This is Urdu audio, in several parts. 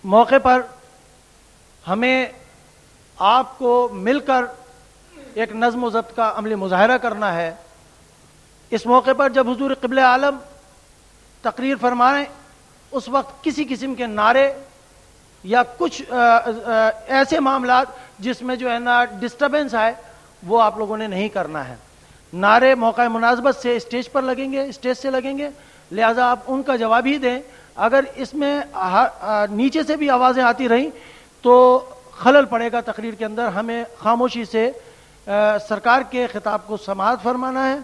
موقع پر ہمیں آپ کو مل کر ایک نظم و ضبط کا عملی مظاہرہ کرنا ہے۔ اس موقع پر جب حضور قبلہ عالم تقریر فرمائیں اس وقت کسی قسم کے نعرے یا کچھ ایسے معاملات جس میں جو ہے نا ڈسٹربنس آئے وہ آپ لوگوں نے نہیں کرنا ہے۔ نعرے موقع مناسبت سے اسٹیج پر لگیں گے، اسٹیج سے لگیں گے، لہذا آپ ان کا جواب ہی دیں۔ اگر اس میں نیچے سے بھی آوازیں آتی رہیں تو خلل پڑے گا تقریر کے اندر۔ ہمیں خاموشی سے سرکار کے خطاب کو سماعت فرمانا ہے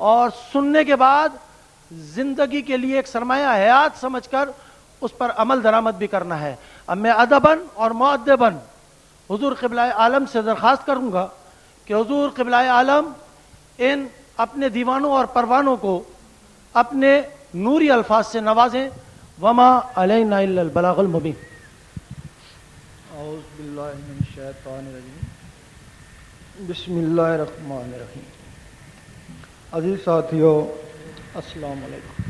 اور سننے کے بعد زندگی کے لیے ایک سرمایہ حیات سمجھ کر اس پر عمل درآمد بھی کرنا ہے۔ اب میں ادباً اور مؤدباً حضور قبلہ عالم سے درخواست کروں گا کہ حضور قبلہ عالم ان اپنے دیوانوں اور پروانوں کو اپنے نوری الفاظ سے نوازیں۔ وما علینا الا البلاغ المبین۔ اعوذ باللہ من الشیطان الرجیم، بسم اللہ الرحمن الرحیم۔ عزیز ساتھیو، السلام علیکم۔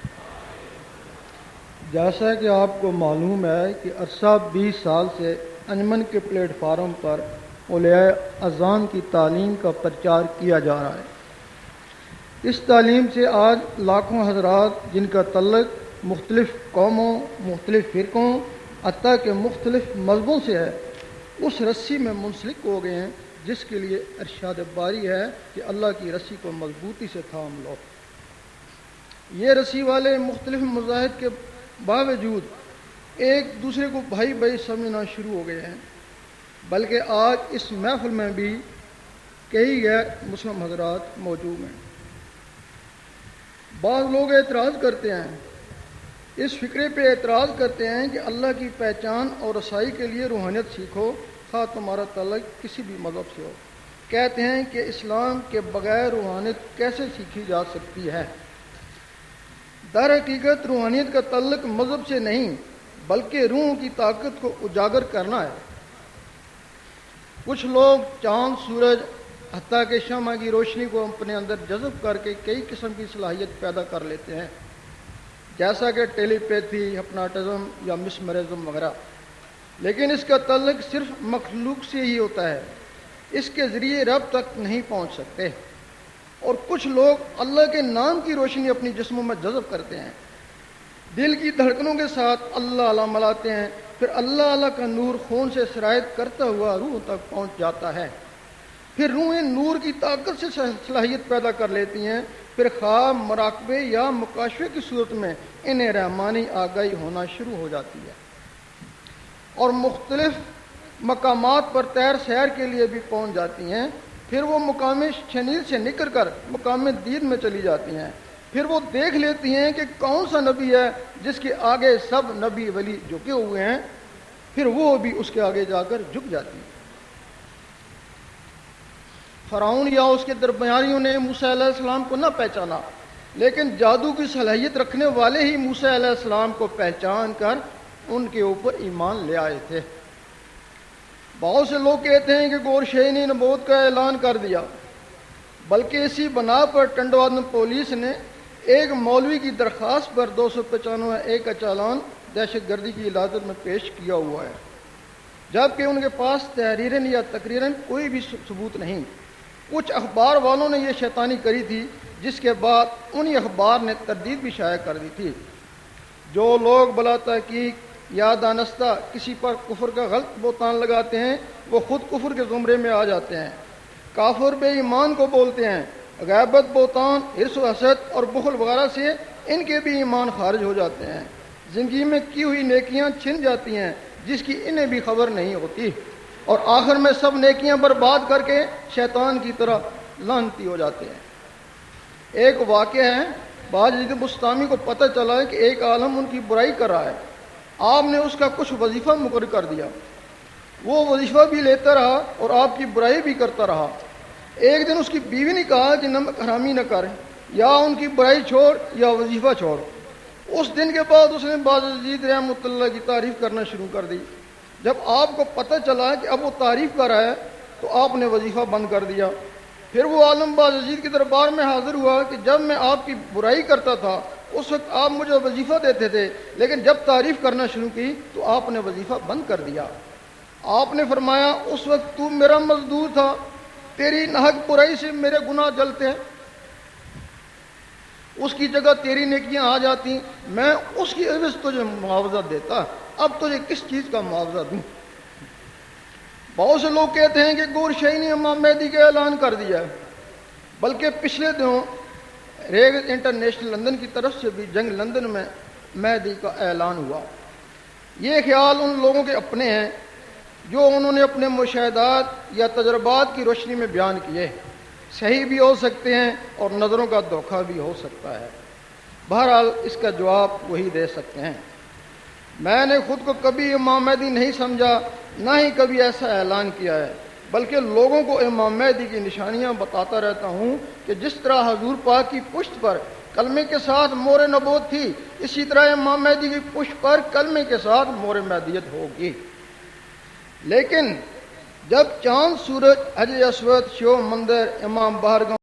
جیسا کہ آپ کو معلوم ہے کہ عرصہ 20 سال سے انجمن کے پلیٹ فارم پر اولیاء اذان کی تعلیم کا پرچار کیا جا رہا ہے۔ اس تعلیم سے آج لاکھوں حضرات جن کا تعلق مختلف قوموں، مختلف فرقوں، حتیٰ کہ مختلف مذہبوں سے ہے، اس رسی میں منسلک ہو گئے ہیں جس کے لیے ارشاد باری ہے کہ اللہ کی رسی کو مضبوطی سے تھام لو۔ یہ رسی والے مختلف مذاہب کے باوجود ایک دوسرے کو بھائی بھائی سمجھنا شروع ہو گئے ہیں، بلکہ آج اس محفل میں بھی کئی غیر مسلم حضرات موجود ہیں۔ بعض لوگ اعتراض کرتے ہیں، اس فکرے پہ اعتراض کرتے ہیں کہ اللہ کی پہچان اور رسائی کے لیے روحانیت سیکھو، خواہ تمہارا تعلق کسی بھی مذہب سے ہو۔ کہتے ہیں کہ اسلام کے بغیر روحانیت کیسے سیکھی جا سکتی ہے؟ در حقیقت روحانیت کا تعلق مذہب سے نہیں بلکہ روح کی طاقت کو اجاگر کرنا ہے۔ کچھ لوگ چاند، سورج، حتیٰ کہ شمع کی روشنی کو اپنے اندر جذب کر کے کئی قسم کی صلاحیت پیدا کر لیتے ہیں، جیسا کہ ٹیلی پیتھی، ہپناٹزم یا مسمرزم وغیرہ، لیکن اس کا تعلق صرف مخلوق سے ہی ہوتا ہے، اس کے ذریعے رب تک نہیں پہنچ سکتے۔ اور کچھ لوگ اللہ کے نام کی روشنی اپنی جسموں میں جذب کرتے ہیں، دل کی دھڑکنوں کے ساتھ اللہ اللہ ملاتے ہیں، پھر اللہ اللہ کا نور خون سے سرایت کرتا ہوا روح تک پہنچ جاتا ہے۔ پھر روحیں نور کی طاقت سے صلاحیت پیدا کر لیتی ہیں، پھر خواب، مراقبے یا مکاشفے کی صورت میں انہیں رحمانی آگاہی ہونا شروع ہو جاتی ہے اور مختلف مقامات پر تیر سیر کے لیے بھی پہنچ جاتی ہیں۔ پھر وہ مقام شنید سے نکل کر مقام دید میں چلی جاتی ہیں۔ پھر وہ دیکھ لیتی ہیں کہ کون سا نبی ہے جس کے آگے سب نبی ولی جھکے ہوئے ہیں، پھر وہ بھی اس کے آگے جا کر جھک جاتی ہیں۔ فرعون یا اس کے درباریوں نے موسیٰ علیہ السلام کو نہ پہچانا، لیکن جادو کی صلاحیت رکھنے والے ہی موسیٰ علیہ السلام کو پہچان کر ان کے اوپر ایمان لے آئے تھے۔ بہت سے لوگ کہتے ہیں کہ گور شاہی نے نبوت کا اعلان کر دیا، بلکہ اسی بنا پر ٹنڈوادن پولیس نے ایک مولوی کی درخواست پر 295 کا چالان دہشت گردی کی علاقت میں پیش کیا ہوا ہے، جبکہ ان کے پاس تحریراً یا تقریراً کوئی بھی ثبوت نہیں۔ کچھ اخبار والوں نے یہ شیطانی کری تھی، جس کے بعد انہی اخبار نے تردید بھی شائع کر دی تھی۔ جو لوگ بلا تحقیق یا دانستہ کسی پر کفر کا غلط بہتان لگاتے ہیں وہ خود کفر کے زمرے میں آ جاتے ہیں۔ کافر بے ایمان کو بولتے ہیں، غیبت، بہتان، حرص و حسد اور بخل وغیرہ سے ان کے بھی ایمان خارج ہو جاتے ہیں۔ زندگی میں کی ہوئی نیکیاں چھن جاتی ہیں جس کی انہیں بھی خبر نہیں ہوتی، اور آخر میں سب نیکیاں برباد کر کے شیطان کی طرح لعنتی ہو جاتے ہیں۔ ایک واقعہ ہے، باجید بستامی کو پتہ چلا ہے کہ ایک عالم ان کی برائی کر رہا ہے۔ آپ نے اس کا کچھ وظیفہ مقرر کر دیا، وہ وظیفہ بھی لیتا رہا اور آپ کی برائی بھی کرتا رہا۔ ایک دن اس کی بیوی نے کہا کہ نمک حرامی نہ کر، یا ان کی برائی چھوڑ یا وظیفہ چھوڑ۔ اس دن کے بعد اس نے باجید رحمۃ اللہ کی تعریف کرنا شروع کر دی۔ جب آپ کو پتہ چلا کہ اب وہ تعریف کر رہا ہے تو آپ نے وظیفہ بند کر دیا۔ پھر وہ عالم باجید کے دربار میں حاضر ہوا کہ جب میں آپ کی برائی کرتا تھا اس وقت آپ مجھے وظیفہ دیتے تھے، لیکن جب تعریف کرنا شروع کی تو آپ نے وظیفہ بند کر دیا۔ آپ نے فرمایا اس وقت تو میرا مزدور تھا، تیری ناحق برائی سے میرے گناہ جلتے ہیں، اس کی جگہ تیری نیکیاں آ جاتی، میں اس کی عوض تجھے معاوضہ دیتا، اب تجھے کس چیز کا معاوضہ دوں؟ بہت سے لوگ کہتے ہیں کہ گور شاہی نے امام مہدی کا اعلان کر دیا ہے، بلکہ پچھلے دنوں ریگز انٹرنیشنل لندن کی طرف سے بھی جنگ لندن میں مہدی کا اعلان ہوا۔ یہ خیال ان لوگوں کے اپنے ہیں جو انہوں نے اپنے مشاہدات یا تجربات کی روشنی میں بیان کیے، صحیح بھی ہو سکتے ہیں اور نظروں کا دھوکہ بھی ہو سکتا ہے، بہرحال اس کا جواب وہی دے سکتے ہیں۔ میں نے خود کو کبھی امام مہدی نہیں سمجھا، نہ ہی کبھی ایسا اعلان کیا ہے، بلکہ لوگوں کو امام مہدی کی نشانیاں بتاتا رہتا ہوں کہ جس طرح حضور پاک کی پشت پر کلمے کے ساتھ مہر نبوت تھی، اسی طرح امام مہدی کی پشت پر کلمے کے ساتھ مہر مہدیت ہوگی۔ لیکن جب چاند، سورج، حجر اسود، شیو مندر، امام باہرگاہ